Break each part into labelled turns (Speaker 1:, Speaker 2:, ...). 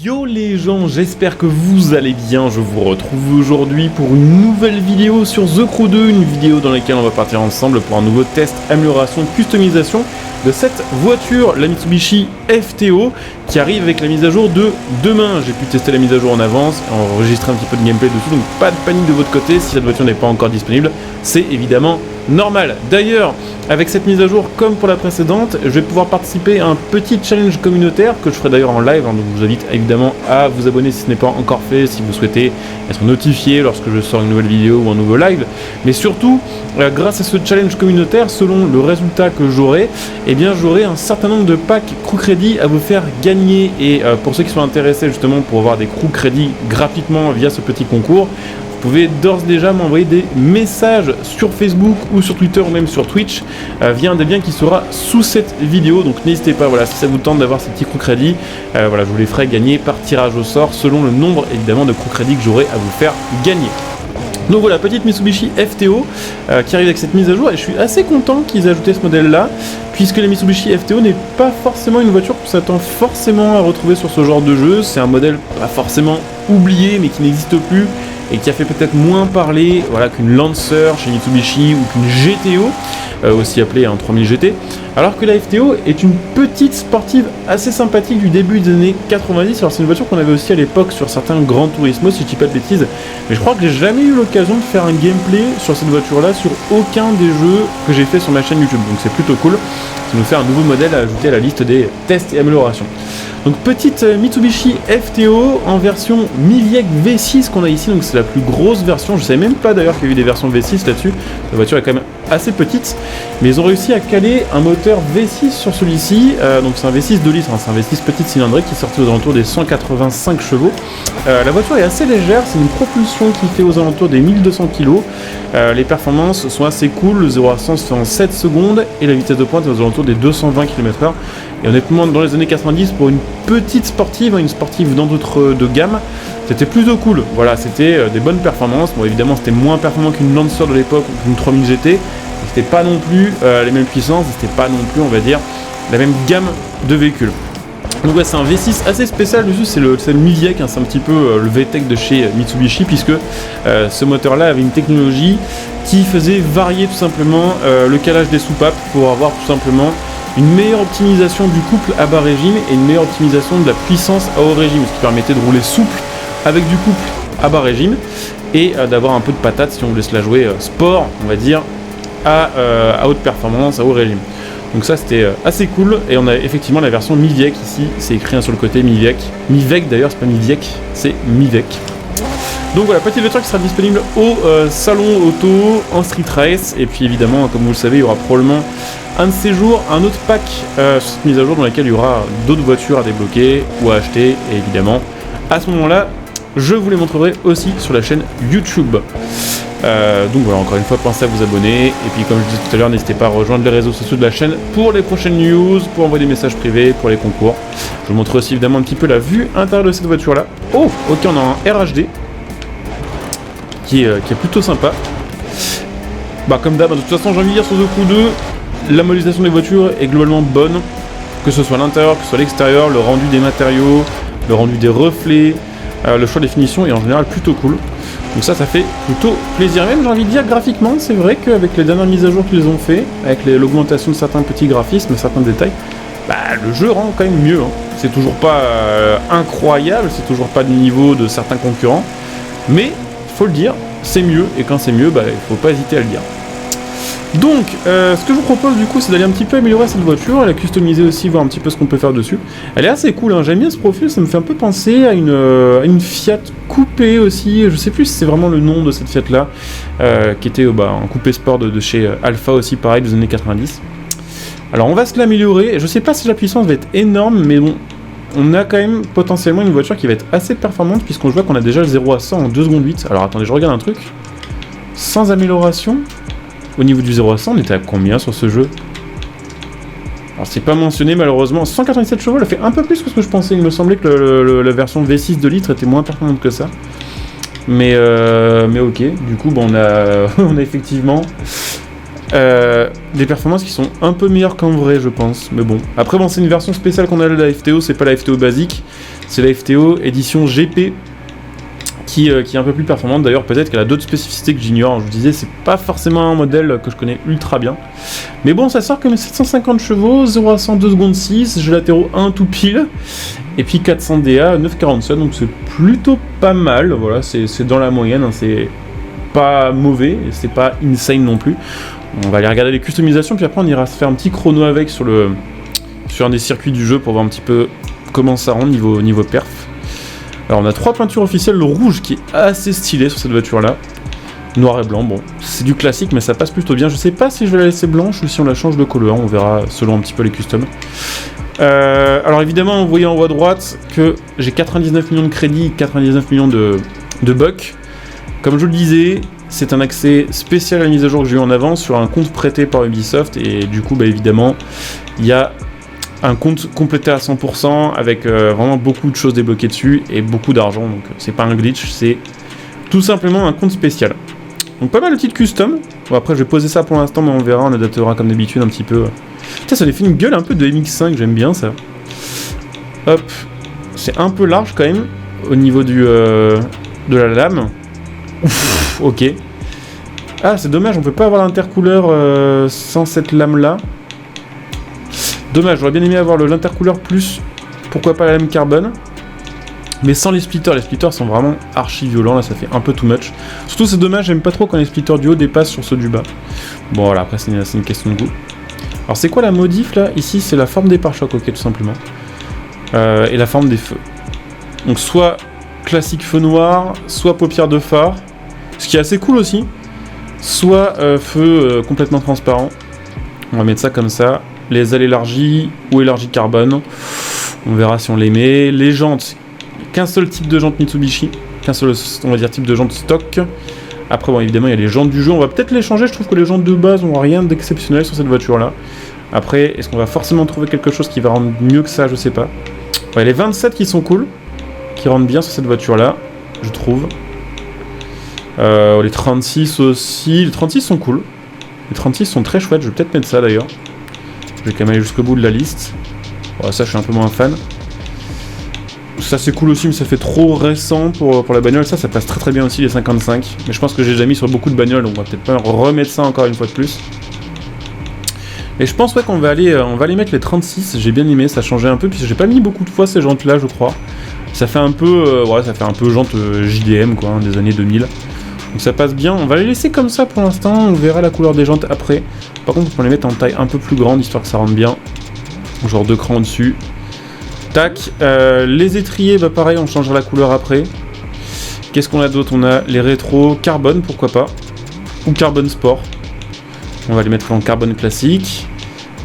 Speaker 1: Yo les gens, j'espère que vous allez bien, je vous retrouve aujourd'hui pour une nouvelle vidéo sur The Crew 2, une vidéo dans laquelle on va partir ensemble pour un nouveau test, amélioration, customisation de cette voiture, la Mitsubishi FTO, qui arrive avec la mise à jour de demain. J'ai pu tester la mise à jour en avance, enregistrer un petit peu de gameplay dessus, donc pas de panique de votre côté, si cette voiture n'est pas encore disponible, c'est évidemment normal. D'ailleurs, avec cette mise à jour, comme pour la précédente, je vais pouvoir participer à un petit challenge communautaire que je ferai d'ailleurs en live, donc je vous invite évidemment à vous abonner si ce n'est pas encore fait, si vous souhaitez être notifié lorsque je sors une nouvelle vidéo ou un nouveau live. Mais surtout, grâce à ce challenge communautaire, selon le résultat que j'aurai, eh bien j'aurai un certain nombre de packs Crew Crédit à vous faire gagner. Et pour ceux qui sont intéressés justement pour avoir des Crew Crédit gratuitement via ce petit concours, vous pouvez d'ores et déjà m'envoyer des messages sur Facebook ou sur Twitter ou même sur Twitch via un des liens qui sera sous cette vidéo. Donc n'hésitez pas, voilà, si ça vous tente d'avoir ces petits Crew Crédits, voilà, je vous les ferai gagner par tirage au sort selon le nombre évidemment de Crew Crédits que j'aurai à vous faire gagner. Donc voilà, petite Mitsubishi FTO qui arrive avec cette mise à jour, et je suis assez content qu'ils aient ajouté ce modèle là, puisque la Mitsubishi FTO n'est pas forcément une voiture qu'on s'attend forcément à retrouver sur ce genre de jeu. C'est un modèle pas forcément oublié mais qui n'existe plus et qui a fait peut-être moins parler, voilà, qu'une Lancer chez Mitsubishi ou qu'une GTO, aussi appelée un 3000 GT, alors que la FTO est une petite sportive assez sympathique du début des années 90. Alors c'est une voiture qu'on avait aussi à l'époque sur certains Gran Turismo, si je dis pas de bêtises, mais je crois que j'ai jamais eu l'occasion de faire un gameplay sur cette voiture là sur aucun des jeux que j'ai fait sur ma chaîne YouTube, donc c'est plutôt cool. Ça nous fait un nouveau modèle à ajouter à la liste des tests et améliorations. Donc petite Mitsubishi FTO en version Miviec V6 qu'on a ici, donc c'est la plus grosse version. Je savais même pas d'ailleurs qu'il y a eu des versions V6 là-dessus. La voiture est quand même assez petite, mais ils ont réussi à caler un moteur V6 sur celui-ci. Donc c'est un V6 2 litres, hein, c'est un V6 petite cylindrique qui est sorti aux alentours des 185 chevaux. La voiture est assez légère, c'est une propulsion qui fait aux alentours des 1200 kg. Les performances sont assez cool, le 0 à 100 se fait en 7 secondes et la vitesse de pointe est aux alentours des 220 km/h. Et honnêtement, dans les années 90, pour une petite sportive, une sportive d'entre de gamme, c'était plutôt cool. Voilà, c'était des bonnes performances. Bon, évidemment, c'était moins performant qu'une Lancer de l'époque ou qu'une 3000 GT. C'était pas non plus les mêmes puissances, c'était pas non plus, on va dire, la même gamme de véhicules. Donc ouais, c'est un V6 assez spécial dessus, c'est le Miviec, hein, c'est un petit peu le VTEC de chez Mitsubishi, puisque ce moteur-là avait une technologie qui faisait varier tout simplement le calage des soupapes pour avoir tout simplement une meilleure optimisation du couple à bas régime et une meilleure optimisation de la puissance à haut régime, ce qui permettait de rouler souple avec du couple à bas régime et d'avoir un peu de patate si on voulait se la jouer sport, on va dire, à haute performance, à haut régime. Donc ça c'était assez cool, et on a effectivement la version Miviec ici, c'est écrit sur le côté Miviec. Miviec d'ailleurs, c'est pas Miviec, c'est Miviec. Donc voilà, petite voiture qui sera disponible au salon auto en street race, et puis évidemment, comme vous le savez, il y aura probablement un de ces jours un autre pack sur cette mise à jour dans laquelle il y aura d'autres voitures à débloquer ou à acheter, et évidemment à ce moment-là je vous les montrerai aussi sur la chaîne YouTube. Donc voilà, encore une fois, pensez à vous abonner, et puis comme je disais tout à l'heure, n'hésitez pas à rejoindre les réseaux sociaux de la chaîne pour les prochaines news, pour envoyer des messages privés, pour les concours. Je vous montrerai aussi évidemment un petit peu la vue intérieure de cette voiture là. Oh, ok, on a un RHD qui est plutôt sympa. Bah comme d'hab, de toute façon j'ai envie de dire sur The Crew 2, la modélisation des voitures est globalement bonne, que ce soit l'intérieur, que ce soit l'extérieur, le rendu des matériaux, le rendu des reflets, le choix des finitions est en général plutôt cool. Donc ça fait plutôt plaisir. Même j'ai envie de dire graphiquement, c'est vrai qu'avec les dernières mises à jour qu'ils ont fait, avec l'augmentation de certains petits graphismes, certains détails, bah, le jeu rend quand même mieux. Hein. C'est toujours pas incroyable, c'est toujours pas du niveau de certains concurrents, mais faut le dire, c'est mieux, et quand c'est mieux, bah, il faut pas hésiter à le dire. Donc, ce que je vous propose du coup, c'est d'aller un petit peu améliorer cette voiture, et la customiser aussi, voir un petit peu ce qu'on peut faire dessus. Elle est assez cool, hein. J'aime bien ce profil, ça me fait un peu penser à une Fiat coupé aussi, je sais plus si c'est vraiment le nom de cette Fiat là, qui était un coupé sport de chez Alpha aussi, pareil, des années 90. Alors on va se l'améliorer, je sais pas si la puissance va être énorme, mais bon, on a quand même potentiellement une voiture qui va être assez performante, puisqu'on voit qu'on a déjà le 0 à 100 en 2 secondes 8. Alors attendez, je regarde un truc, sans amélioration. Au niveau du 0 à 100, on était à combien sur ce jeu? Alors c'est pas mentionné malheureusement, 187 chevaux, elle a fait un peu plus que ce que je pensais, il me semblait que la version V6 de litre était moins performante que ça. Mais ok, du coup on a effectivement Des performances qui sont un peu meilleures qu'en vrai, je pense. Mais bon. Après, bon, c'est une version spéciale qu'on a de la FTO. C'est pas la FTO basique. C'est la FTO édition GP qui est un peu plus performante. D'ailleurs, peut-être qu'elle a d'autres spécificités que j'ignore. Je vous disais, c'est pas forcément un modèle que je connais ultra bien. Mais bon, ça sort comme 750 chevaux, 0 à 100, 2 secondes 6, jeu latéraux 1 tout pile. Et puis 400 DA, 9,47. Donc c'est plutôt pas mal. Voilà, c'est dans la moyenne. Hein, c'est pas mauvais. Et c'est pas insane non plus. On va aller regarder les customisations. Puis après, on ira se faire un petit chrono avec sur un des circuits du jeu pour voir un petit peu comment ça rend niveau perf. Alors on a 3 peintures officielles, le rouge qui est assez stylé sur cette voiture là, noir et blanc, bon c'est du classique mais ça passe plutôt bien, je sais pas si je vais la laisser blanche ou si on la change de couleur, on verra selon un petit peu les customs. Alors évidemment vous voyez en haut à droite que j'ai 99 millions de crédits, 99 millions de bucks, comme je vous le disais, c'est un accès spécial à la mise à jour que j'ai eu en avance sur un compte prêté par Ubisoft et du coup bah évidemment il y a un compte complété à 100% avec vraiment beaucoup de choses débloquées dessus et beaucoup d'argent, donc c'est pas un glitch, c'est tout simplement un compte spécial. Donc pas mal de petites custom. Bon après je vais poser ça pour l'instant mais on verra, on adaptera comme d'habitude un petit peu. Putain ça lui fait une gueule un peu de MX5, j'aime bien ça. Hop, c'est un peu large quand même au niveau de la lame. Ouf, ok. Ah c'est dommage, on peut pas avoir l'intercouleur sans cette lame là. Dommage, j'aurais bien aimé avoir l'intercouleur plus, pourquoi pas la lame carbone, mais sans les splitters. Les splitters sont vraiment archi violents, là ça fait un peu too much. Surtout c'est dommage, j'aime pas trop quand les splitters du haut dépassent sur ceux du bas. Bon voilà, après c'est une question de goût. Alors c'est quoi la modif là? Ici c'est la forme des pare-chocs, ok tout simplement. Et la forme des feux. Donc soit classique feu noir, soit paupières de phare, ce qui est assez cool aussi, soit feu complètement transparent. On va mettre ça comme ça. Les ailes élargies ou élargies carbone, on verra si on les met. Les jantes, qu'un seul type de jante Mitsubishi, qu'un seul, on va dire, type de jante stock. Après, bon, évidemment, il y a les jantes du jeu, on va peut-être les changer, je trouve que les jantes de base n'ont rien d'exceptionnel sur cette voiture-là. Après, est-ce qu'on va forcément trouver quelque chose qui va rendre mieux que ça, je sais pas. Ouais, les 27 qui sont cool, qui rendent bien sur cette voiture-là, je trouve. Les 36 aussi, les 36 sont cool. Les 36 sont très chouettes, je vais peut-être mettre ça d'ailleurs. Je vais quand même aller jusqu'au bout de la liste. Bon, ça, je suis un peu moins fan. Ça, c'est cool aussi, mais ça fait trop récent pour la bagnole. Ça passe très très bien aussi, les 55. Mais je pense que j'ai déjà mis sur beaucoup de bagnoles, donc on va peut-être pas remettre ça encore une fois de plus. Et je pense ouais, qu'on va aller mettre les 36. J'ai bien aimé, ça changeait un peu, puisque j'ai pas mis beaucoup de fois ces jantes-là, je crois. Ça fait un peu, ça fait un peu jante JDM, quoi, hein, des années 2000. Donc ça passe bien, on va les laisser comme ça pour l'instant, on verra la couleur des jantes après. Par contre, on peut les mettre en taille un peu plus grande, histoire que ça rentre bien. Genre 2 crans au-dessus. Tac, les étriers, bah pareil, on changera la couleur après. Qu'est-ce qu'on a d'autre? On a les rétros carbone, pourquoi pas. Ou carbone sport. On va les mettre en carbone classique.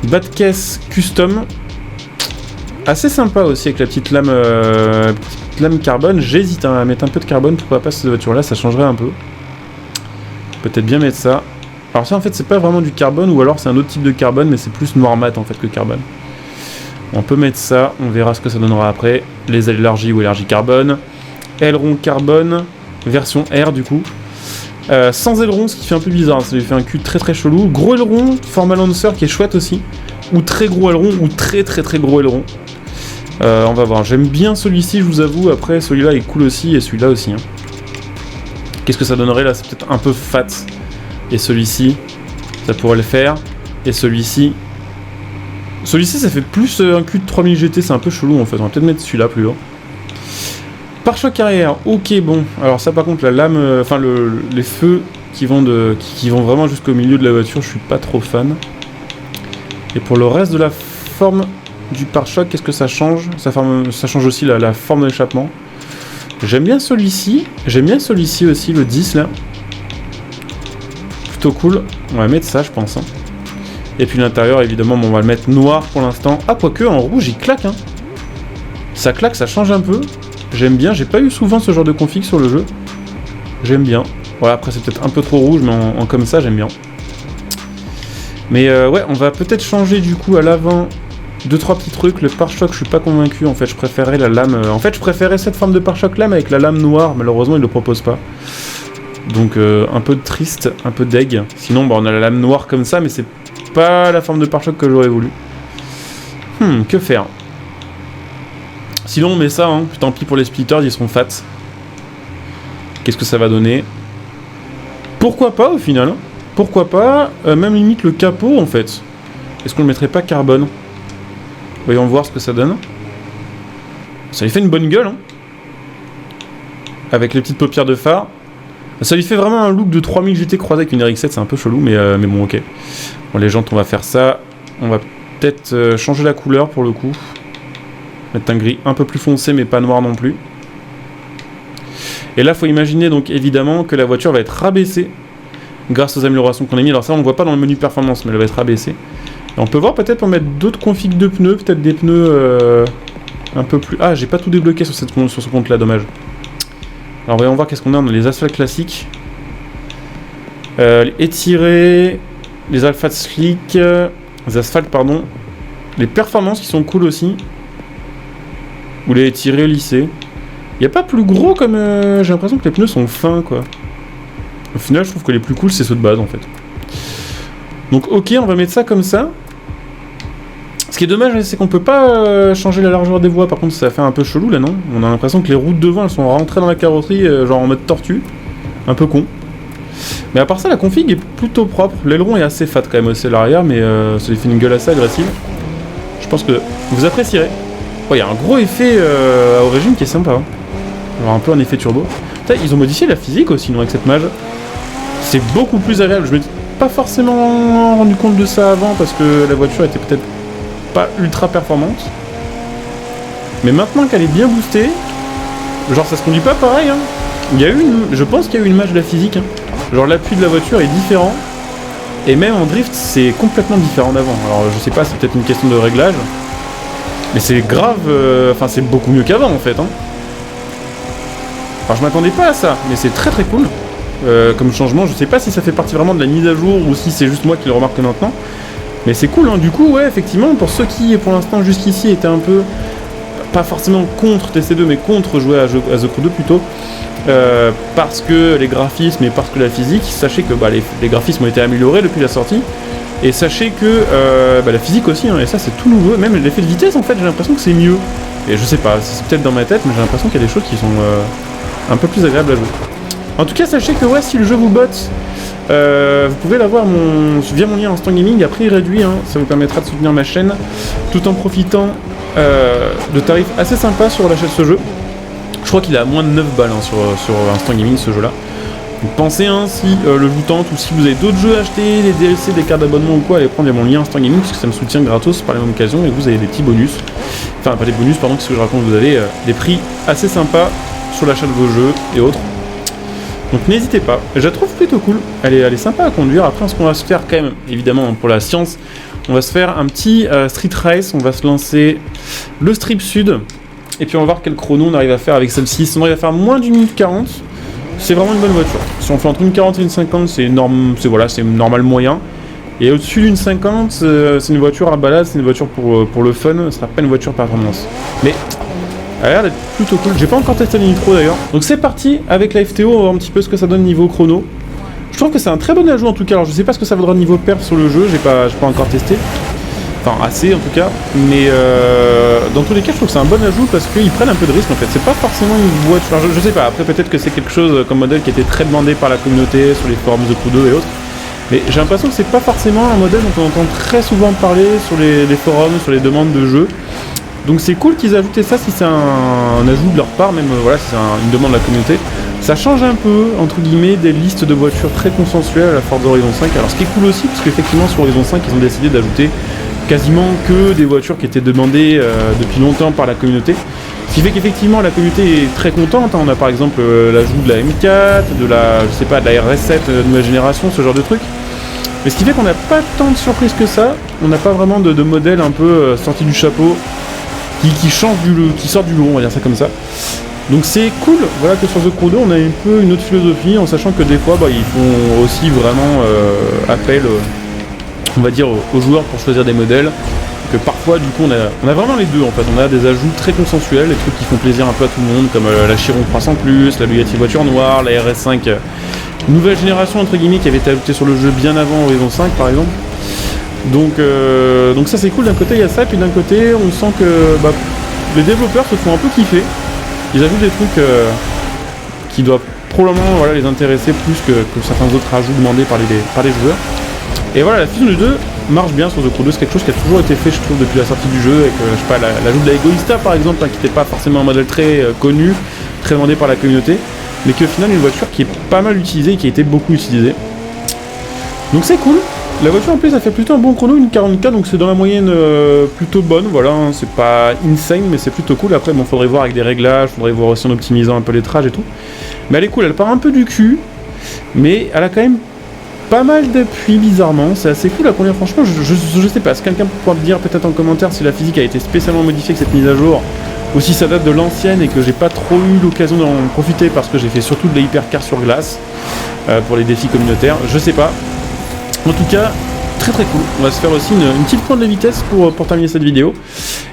Speaker 1: Bas de caisse custom. Assez sympa aussi avec la petite lame carbone. J'hésite à mettre un peu de carbone, pourquoi pas cette voiture-là, ça changerait un peu. Peut-être bien mettre ça. Alors ça en fait c'est pas vraiment du carbone, ou alors c'est un autre type de carbone, mais c'est plus noir mat en fait que carbone. On peut mettre ça, on verra ce que ça donnera après. Les ailes élargies ou élargies carbone. Aileron carbone, version R du coup. Sans aileron, ce qui fait un peu bizarre, ça lui fait un cul très très chelou. Gros aileron, format Lancer qui est chouette aussi. Ou très gros aileron, ou très très très gros aileron. On va voir, j'aime bien celui-ci, je vous avoue. Après celui-là est cool aussi, et celui-là aussi. Hein. Qu'est-ce que ça donnerait là? C'est peut-être un peu fat. Et celui-ci, ça pourrait le faire. Et celui-ci... Celui-ci, ça fait plus un cul de 3000 GT, c'est un peu chelou en fait. On va peut-être mettre celui-là plus haut. Pare-choc arrière, ok, bon. Alors ça par contre, la lame... les feux qui vont vraiment jusqu'au milieu de la voiture, je suis pas trop fan. Et pour le reste de la forme du pare-choc, qu'est-ce que ça change? Ça change aussi la forme de l'échappement. J'aime bien celui-ci. J'aime bien celui-ci aussi, le 10 là. Plutôt cool. On va mettre ça, je pense. Hein. Et puis l'intérieur, évidemment, bon, on va le mettre noir pour l'instant. Ah, quoique, en rouge, il claque. Hein. Ça claque, ça change un peu. J'aime bien. J'ai pas eu souvent ce genre de config sur le jeu. J'aime bien. Voilà, après, c'est peut-être un peu trop rouge, mais en comme ça, j'aime bien. Mais ouais, on va peut-être changer du coup à l'avant 2-3 petits trucs. Le pare-choc, je suis pas convaincu. En fait, je préférais la lame. En fait, je préférais cette forme de pare-choc là, mais avec la lame noire. Malheureusement, il le propose pas. Donc un peu triste, un peu deg. Sinon bah, on a la lame noire comme ça, mais c'est pas la forme de pare-choc que j'aurais voulu. Que faire? Sinon on met ça, hein. Tant pis pour les splitters, ils seront fat. Qu'est-ce que ça va donner? Pourquoi pas au final, hein. Pourquoi pas, même limite le capot en fait. Est-ce qu'on le mettrait pas carbone? Voyons voir ce que ça donne. Ça lui fait une bonne gueule, hein. Avec les petites paupières de phare. Ça lui fait vraiment un look de 3000 GT croisé avec une RX-7, c'est un peu chelou, mais bon, ok. Bon, les jantes, on va faire ça. On va peut-être changer la couleur pour le coup. Mettre un gris un peu plus foncé, mais pas noir non plus. Et là, il faut imaginer donc évidemment que la voiture va être rabaissée grâce aux améliorations qu'on a mis. Alors ça, on ne voit pas dans le menu performance, mais elle va être rabaissée. Et on peut voir peut-être pour mettre d'autres configs de pneus, peut-être des pneus un peu plus... Ah, j'ai pas tout débloqué sur ce compte-là, dommage. Alors voyons voir qu'est-ce qu'on a. On a les asphaltes classiques, les étirés, les alpha slick, les asphaltes pardon, les performances qui sont cool aussi, ou les étirés lissés. Il n'y a pas plus gros comme... j'ai l'impression que les pneus sont fins quoi. Au final je trouve que les plus cool c'est ceux de base en fait. Donc ok, on va mettre ça comme ça. Ce qui est dommage, c'est qu'on peut pas changer la largeur des voies, par contre ça fait un peu chelou là, non? On a l'impression que les routes devant elles sont rentrées dans la carrosserie, genre en mode tortue. Un peu con. Mais à part ça, la config est plutôt propre. L'aileron est assez fat quand même aussi à l'arrière, mais ça lui fait une gueule assez agressive. Je pense que vous apprécierez. Oh, il y a un gros effet à origine qui est sympa. Hein. Alors un peu un effet turbo. Putain, ils ont modifié la physique aussi, non, avec cette mage. C'est beaucoup plus agréable. Je me suis pas forcément rendu compte de ça avant, parce que la voiture était peut-être pas ultra performante, mais maintenant qu'elle est bien boostée, genre ça se conduit pas pareil, hein. Il y a eu je pense qu'il y a eu une match de la physique, hein. Genre l'appui de la voiture est différent, et même en drift c'est complètement différent d'avant. Alors je sais pas, c'est peut-être une question de réglage, mais c'est grave, enfin c'est beaucoup mieux qu'avant en fait, hein. Alors je m'attendais pas à ça, mais c'est très très cool comme changement. Je sais pas si ça fait partie vraiment de la mise à jour ou si c'est juste moi qui le remarque maintenant. Mais c'est cool, hein. Du coup, ouais, effectivement, pour ceux qui, pour l'instant, jusqu'ici, étaient un peu, pas forcément contre TC2, mais contre jouer à The Crew 2 plutôt, parce que les graphismes et parce que la physique, sachez que bah, les graphismes ont été améliorés depuis la sortie, et sachez que la physique aussi, hein, et ça c'est tout nouveau, même l'effet de vitesse, en fait, j'ai l'impression que c'est mieux. Et je sais pas, c'est peut-être dans ma tête, mais j'ai l'impression qu'il y a des choses qui sont un peu plus agréables à jouer. En tout cas, sachez que ouais, si le jeu vous botte, vous pouvez l'avoir via mon lien Instant Gaming à prix réduit, hein. Ça vous permettra de soutenir ma chaîne tout en profitant de tarifs assez sympas sur l'achat de ce jeu. Je crois qu'il est à moins de 9 balles hein, sur Instant Gaming ce jeu là. Donc pensez hein, si le vous tente ou si vous avez d'autres jeux à acheter, des DLC, des cartes d'abonnement ou quoi, allez prendre via mon lien Instant Gaming parce que ça me soutient gratos par la même occasion et vous avez des petits bonus. Enfin pas des bonus pardon, qu'est-ce que je raconte, vous avez des prix assez sympas sur l'achat de vos jeux et autres. Donc n'hésitez pas, je la trouve plutôt cool, elle est sympa à conduire. Après ce qu'on va se faire quand même, évidemment pour la science, on va se faire un petit street race, on va se lancer le strip sud, et puis on va voir quel chrono on arrive à faire avec celle-ci. Si on arrive à faire moins d'une minute 40, c'est vraiment une bonne voiture. Si on fait entre une 40 et une 50, c'est normal moyen. Et au-dessus d'une 50, c'est une voiture à balade, c'est une voiture pour le fun, ce sera pas une voiture performance. Mais elle a l'air d'être plutôt cool. J'ai pas encore testé le nitro d'ailleurs. Donc c'est parti avec la FTO, on va voir un petit peu ce que ça donne niveau chrono. Je trouve que c'est un très bon ajout en tout cas. Alors je sais pas ce que ça vaudra niveau perf sur le jeu, j'ai pas encore testé. Enfin assez en tout cas. Mais dans tous les cas je trouve que c'est un bon ajout parce qu'ils prennent un peu de risque en fait. C'est pas forcément une voiture. Je sais pas, après peut-être que c'est quelque chose comme modèle qui était très demandé par la communauté sur les forums The Crew 2 et autres. Mais j'ai l'impression que c'est pas forcément un modèle dont on entend très souvent parler sur les forums, sur les demandes de jeux. Donc c'est cool qu'ils aient ajouté ça si c'est un ajout de leur part, même voilà, si c'est une demande de la communauté. Ça change un peu, entre guillemets, des listes de voitures très consensuelles à la Forza Horizon 5. Alors ce qui est cool aussi, parce qu'effectivement sur Horizon 5, ils ont décidé d'ajouter quasiment que des voitures qui étaient demandées depuis longtemps par la communauté. Ce qui fait qu'effectivement la communauté est très contente. On a par exemple l'ajout de la M4, de la RS7 nouvelle génération, ce genre de trucs. Mais ce qui fait qu'on n'a pas tant de surprises que ça. On n'a pas vraiment de modèle un peu sorti du chapeau qui sort du lot, on va dire ça comme ça. Donc c'est cool, voilà, que sur The Crew 2 on a un peu une autre philosophie, en sachant que des fois ils font aussi vraiment appel, on va dire, aux joueurs pour choisir des modèles. Que parfois du coup on a vraiment les deux en fait, on a des ajouts très consensuels, des trucs qui font plaisir un peu à tout le monde, comme la Chiron 300+, la Bugatti voiture noire, la RS5 nouvelle génération entre guillemets qui avait été ajoutée sur le jeu bien avant Horizon 5 par exemple. Donc ça c'est cool, d'un côté il y a ça, et puis d'un côté on sent que les développeurs se font un peu kiffer. Ils ajoutent des trucs qui doivent probablement les intéresser plus que certains autres ajouts demandés par les joueurs. Et voilà, la fusion du 2 marche bien sur The Crew 2, c'est quelque chose qui a toujours été fait je trouve depuis la sortie du jeu, avec je sais pas, l'ajout de la Egoista par exemple, qui n'était pas forcément un modèle très connu, très demandé par la communauté, mais qui au final est une voiture qui est pas mal utilisée et qui a été beaucoup utilisée. Donc c'est cool. La voiture en plus ça fait plutôt un bon chrono, une 40K, donc c'est dans la moyenne plutôt bonne, voilà, hein, c'est pas insane mais c'est plutôt cool. Après bon, faudrait voir avec des réglages, faudrait voir aussi en optimisant un peu les trages et tout. Mais elle est cool, elle part un peu du cul, mais elle a quand même pas mal d'appui bizarrement, c'est assez cool à conduire. Franchement je sais pas, si quelqu'un pourra me dire peut-être en commentaire si la physique a été spécialement modifiée avec cette mise à jour, ou si ça date de l'ancienne et que j'ai pas trop eu l'occasion d'en profiter parce que j'ai fait surtout de la hypercar sur glace pour les défis communautaires, je sais pas. En tout cas, très très cool. On va se faire aussi une petite pointe de vitesse pour terminer cette vidéo.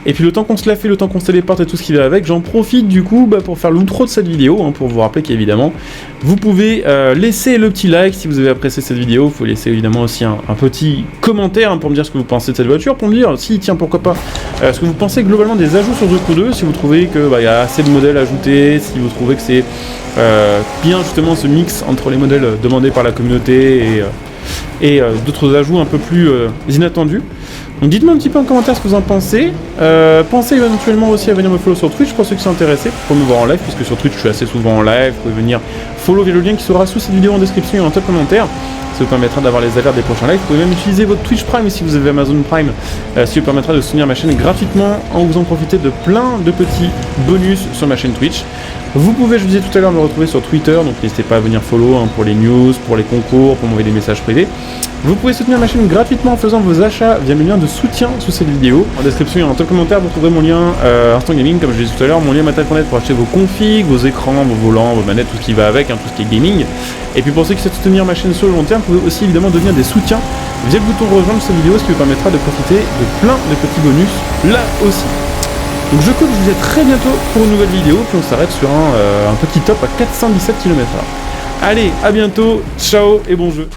Speaker 1: Et puis le temps qu'on se la fait, le temps qu'on se téléporte et tout ce qui va avec, j'en profite du coup pour faire l'outro de cette vidéo, hein, pour vous rappeler qu'évidemment, vous pouvez laisser le petit like si vous avez apprécié cette vidéo. Il faut laisser évidemment aussi un petit commentaire pour me dire ce que vous pensez de cette voiture, pour me dire si, tiens, pourquoi pas, ce que vous pensez globalement des ajouts sur The Crew 2, si vous trouvez qu'il y a assez de modèles ajoutés, si vous trouvez que c'est bien justement ce mix entre les modèles demandés par la communauté et d'autres ajouts un peu plus inattendus. Donc dites-moi un petit peu en commentaire ce que vous en pensez. Pensez éventuellement aussi à venir me follow sur Twitch pour ceux qui sont intéressés, pour me voir en live, puisque sur Twitch je suis assez souvent en live. Vous pouvez venir follow via le lien qui sera sous cette vidéo en description et en top commentaire. Ça vous permettra d'avoir les alertes des prochains lives. Vous pouvez même utiliser votre Twitch Prime si vous avez Amazon Prime, ce qui vous permettra de soutenir ma chaîne gratuitement en vous en profiter de plein de petits bonus sur ma chaîne Twitch. Vous pouvez, je vous disais tout à l'heure, me retrouver sur Twitter, donc n'hésitez pas à venir follow pour les news, pour les concours, pour m'envoyer des messages privés. Vous pouvez soutenir ma chaîne gratuitement en faisant vos achats via le lien de soutien sous cette vidéo. En description et en top commentaire, vous trouverez mon lien Instant Gaming, comme je disais tout à l'heure, mon lien Mattel.net pour acheter vos configs, vos écrans, vos volants, vos manettes, tout ce qui va avec, hein, tout ce qui est gaming. Et puis pour ceux qui souhaitent soutenir ma chaîne sur le long terme, vous pouvez aussi évidemment devenir des soutiens via le bouton rejoindre cette vidéo, ce qui vous permettra de profiter de plein de petits bonus là aussi. Donc je vous dis à très bientôt pour une nouvelle vidéo, puis on s'arrête sur un petit top à 417 km/h. Allez, à bientôt, ciao et bon jeu.